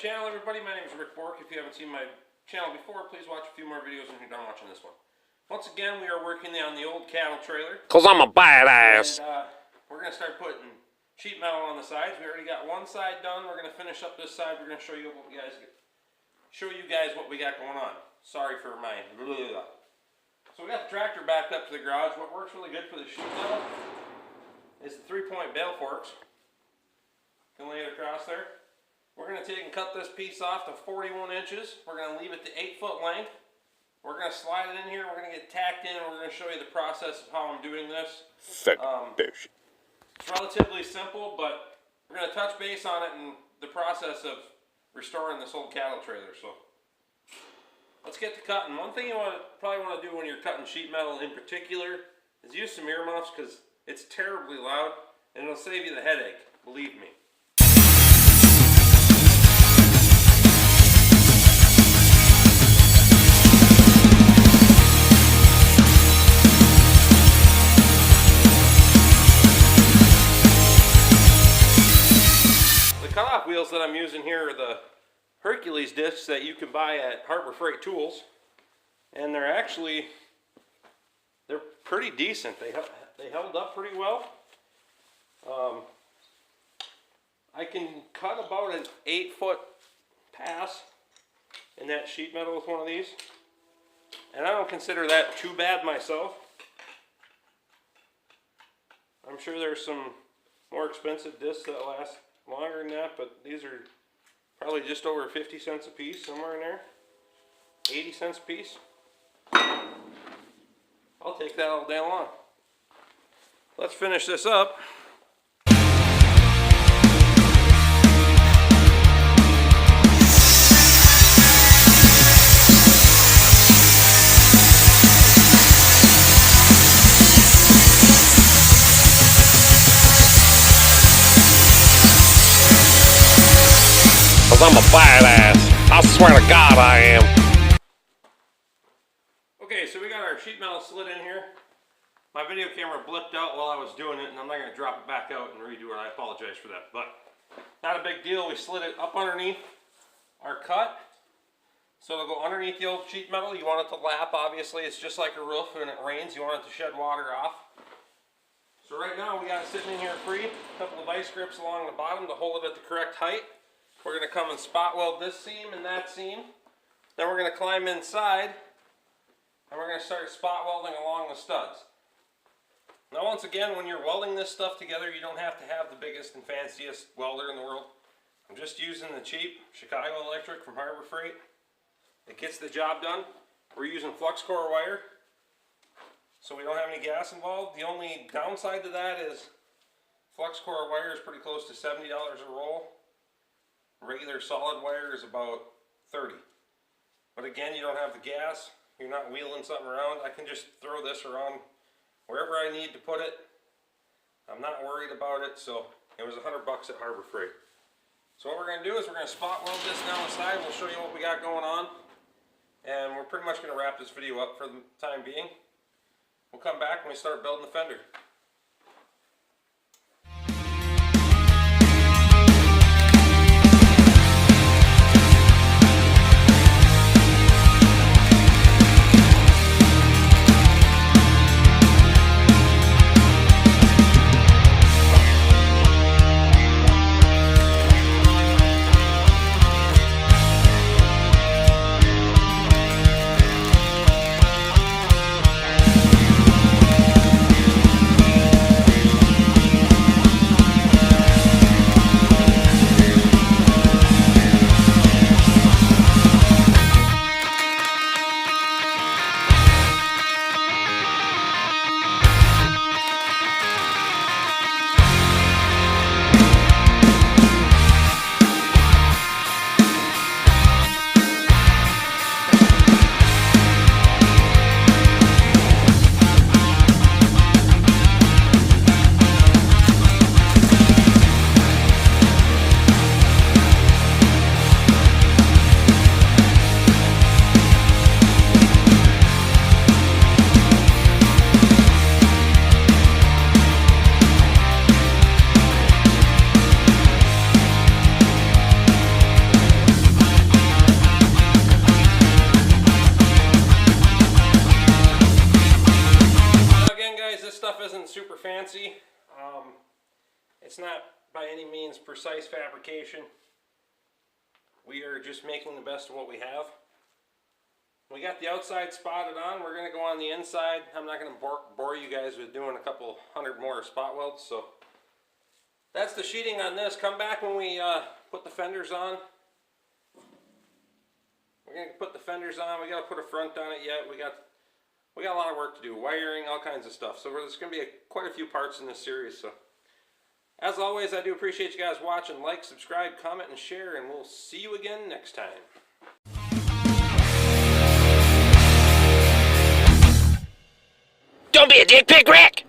channel, everybody. My name is Rick Bork. If you haven't seen my channel before, please watch a few more videos when you're done watching this one. Once again, we are working on the old cattle trailer. Cause I'm a badass. And we're going to start putting sheet metal on the sides. We already got one side done. We're going to finish up this side. We're going to show you what we got going on. Sorry for my blah, blah, blah. So we got the tractor backed up to the garage. What works really good for the sheet metal is the 3-point bale forks. You can lay it across there. We're going to take and cut this piece off to 41 inches. We're going to leave it to 8-foot length. We're going to slide it in here. We're going to get tacked in. And we're going to show you the process of how I'm doing this. It's relatively simple, but we're going to touch base on it in the process of restoring this old cattle trailer. So let's get to cutting. One thing you probably want to do when you're cutting sheet metal in particular is use some earmuffs, because it's terribly loud and it'll save you the headache. Believe me. Cutoff wheels that I'm using here are the Hercules discs that you can buy at Harbor Freight Tools, and they're pretty decent. They held up pretty well. I can cut about an 8-foot pass in that sheet metal with one of these, and I don't consider that too bad myself. I'm sure there's some more expensive discs that last longer than that, but these are probably just over 50 cents a piece, somewhere in there. 80 cents a piece. I'll take that all day long. Let's finish this up. I'm a badass. I swear to God I am. Okay, so we got our sheet metal slid in here. My video camera blipped out while I was doing it, and I'm not going to drop it back out and redo it. I apologize for that, but not a big deal. We slid it up underneath our cut, so it'll go underneath the old sheet metal. You want it to lap, obviously. It's just like a roof. When it rains, you want it to shed water off. So right now we got it sitting in here free. A couple of vice grips along the bottom to hold it at the correct height. We're going to come and spot weld this seam and that seam. Then we're going to climb inside and we're going to start spot welding along the studs. Now once again, when you're welding this stuff together, you don't have to have the biggest and fanciest welder in the world. I'm just using the cheap Chicago Electric from Harbor Freight. It gets the job done. We're using flux core wire, so we don't have any gas involved. The only downside to that is flux core wire is pretty close to $70 a roll. Regular solid wire is about 30. But again, you don't have the gas. You're not wheeling something around. I can just throw this around wherever I need to put it. I'm not worried about it, so it was $100 at Harbor Freight. So what we're going to do is we're going to spot weld this down the side. We'll show you what we got going on. And we're pretty much going to wrap this video up for the time being. We'll come back when we start building the fender. fancy. It's not by any means precise fabrication. We are just making the best of what we have. We got the outside spotted on. We're going to go on the inside. I'm not going to bore you guys with doing a couple hundred more spot welds. So that's the sheeting on this. Come back when we put the fenders on. We're going to put the fenders on. We got to put a front on it yet. We got a lot of work to do. Wiring, all kinds of stuff. So there's going to be quite a few parts in this series. So as always, I do appreciate you guys watching. Like, subscribe, comment, and share. And we'll see you again next time. Don't be a dick pic, Rick!